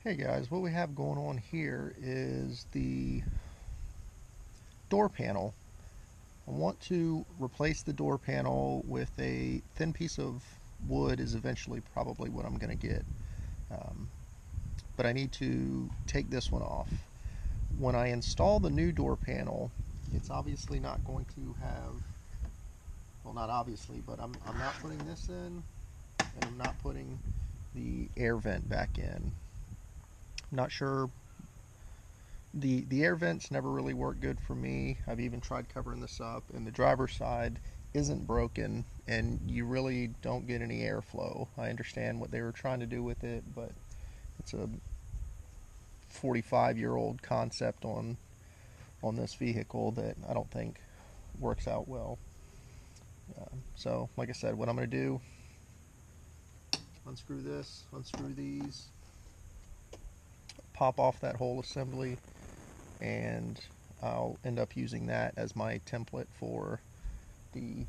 Hey guys, what we have going on here is the door panel. I want to replace the door panel with a thin piece of wood is eventually probably what I'm going to get. Um, but I need to take this one off. When I install the new door panel, it's obviously not going to have, well, not obviously, but I'm not putting this in, and I'm not putting the air vent back in. I'm not sure. The air vents never really worked good for me. I've even tried covering this up, and the driver's side isn't broken, and you really don't get any airflow. I understand what they were trying to do with it, but it's a 45-year-old concept on this vehicle that I don't think works out well. So, like I said, what I'm going to do: unscrew this, unscrew these, pop off that whole assembly, and I'll end up using that as my template for the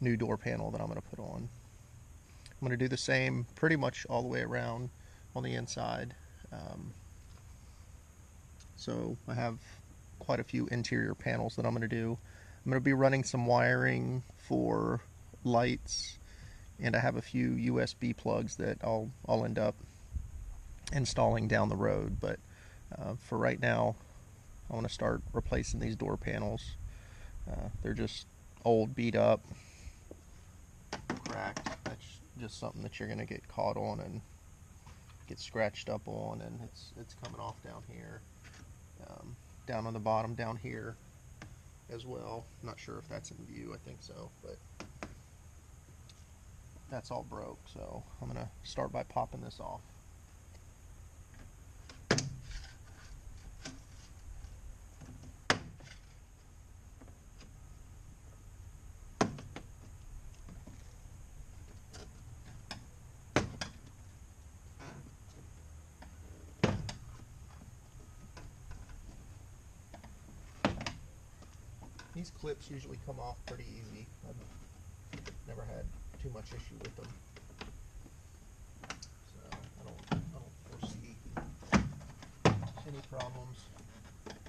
new door panel that I'm going to put on. I'm going to do the same pretty much all the way around on the inside. Um, so I have quite a few interior panels that I'm going to do. I'm going to be running some wiring for lights, and I have a few USB plugs that I'll end up installing down the road. But for right now, I want to start replacing these door panels. They're just old, beat up, cracked. That's just something that you're going to get caught on and get scratched up on, and it's coming off down here, down on the bottom down here as well. I'm not sure if that's in view. I think so, but that's all broke. So I'm going to start by popping this off. These clips usually come off pretty easy. I've never had too much issue with them, so I don't foresee any problems. There's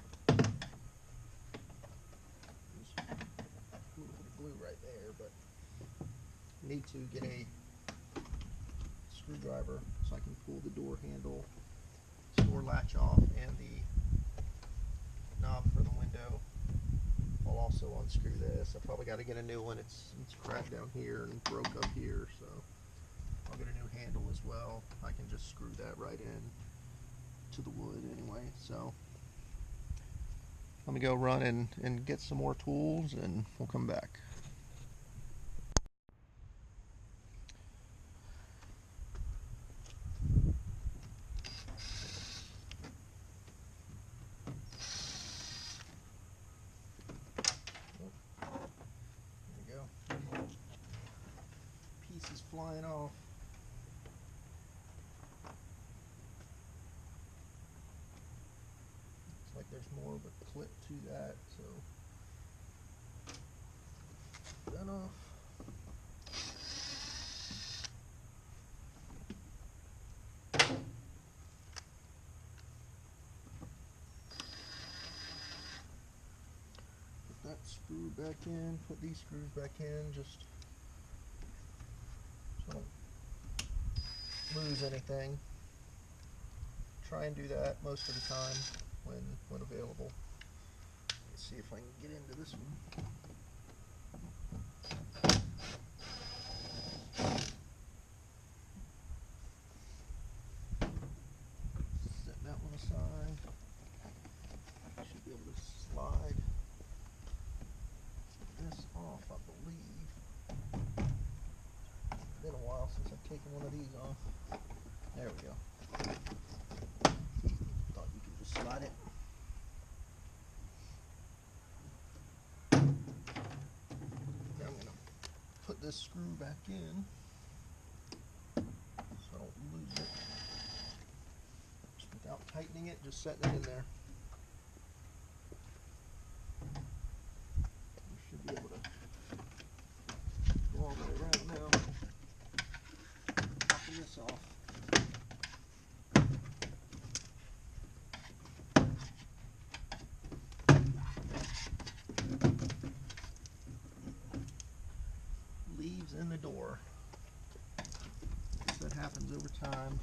a little bit of glue right there, but I need to get a screwdriver so I can pull the door handle, door latch off, and the knob for the window. I'll also unscrew this. I probably got to get a new one. It's cracked down here and broke up here, so I'll get a new handle as well. I can just screw that right in to the wood anyway. So let me go run and get some more tools, and we'll come back. There we go. Pieces flying off. Looks like there's more of a clip to that, so that off. Put that screw back in, put these screws back in, just so I don't lose anything. Try and do that most of the time when available. Let's see if I can get into this one. Set that one aside. Should be able to slide this off, I believe. It's been a while since I've taken one of these off. There we go. Thought you could just slide it. Now I'm gonna put this screw back in so I don't lose it. Just without tightening it, just setting it in there. You should be able to go all the way around now. Popping this off. in the door. That happens over time.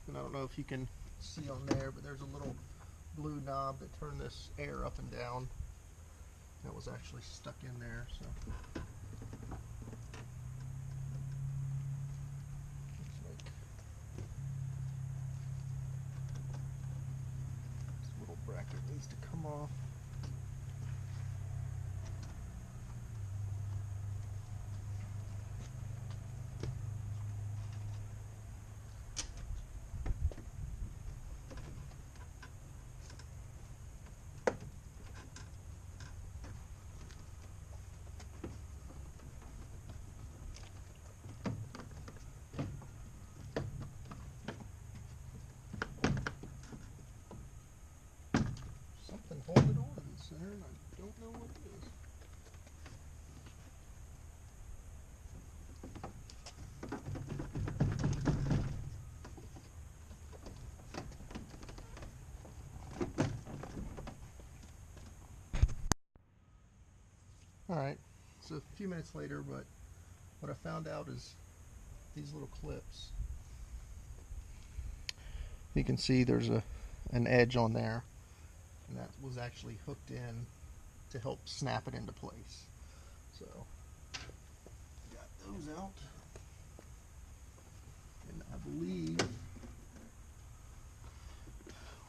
And I don't know if you can see on there, but there's a little blue knob that turned this air up and down. That was actually stuck in there, so. Looks like this little bracket needs to come off. Something holding on to this there, and I don't know what it is. Alright, so a few minutes later, but what I found out is these little clips. You can see there's an edge on there, and that was actually hooked in to help snap it into place. So, got those out, and I believe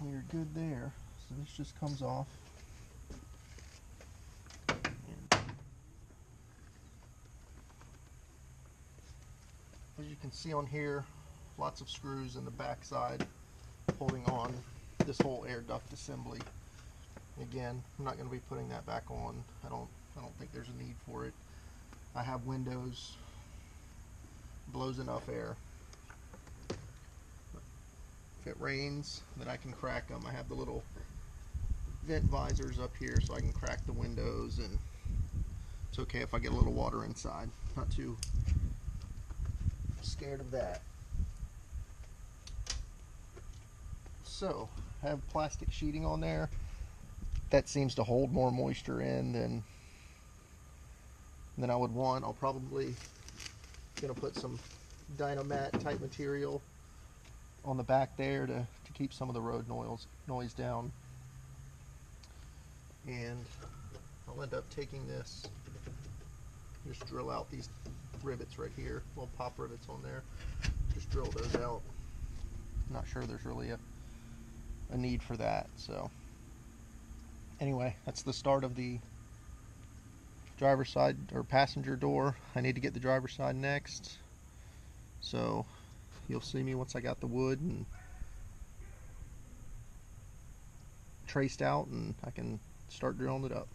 we're good there. So this just comes off. As you can see on here, lots of screws in the back side holding on this whole air duct assembly. Again, I'm not going to be putting that back on. I don't think there's a need for it. I have windows, blows enough air. If it rains, then I can crack them. I have the little vent visors up here so I can crack the windows, and it's okay if I get a little water inside. Not too scared of that. So, I have plastic sheeting on there. That seems to hold more moisture in than I would want. I'll probably gonna put some Dynamat type material on the back there to keep some of the road noise down. And I'll end up taking this, just drill out these rivets right here, little pop rivets on there. Just drill those out. Not sure there's really a need for that. So anyway, that's the start of the driver's side or passenger door. I need to get the driver's side next, so you'll see me once I got the wood and traced out, and I can start drilling it up.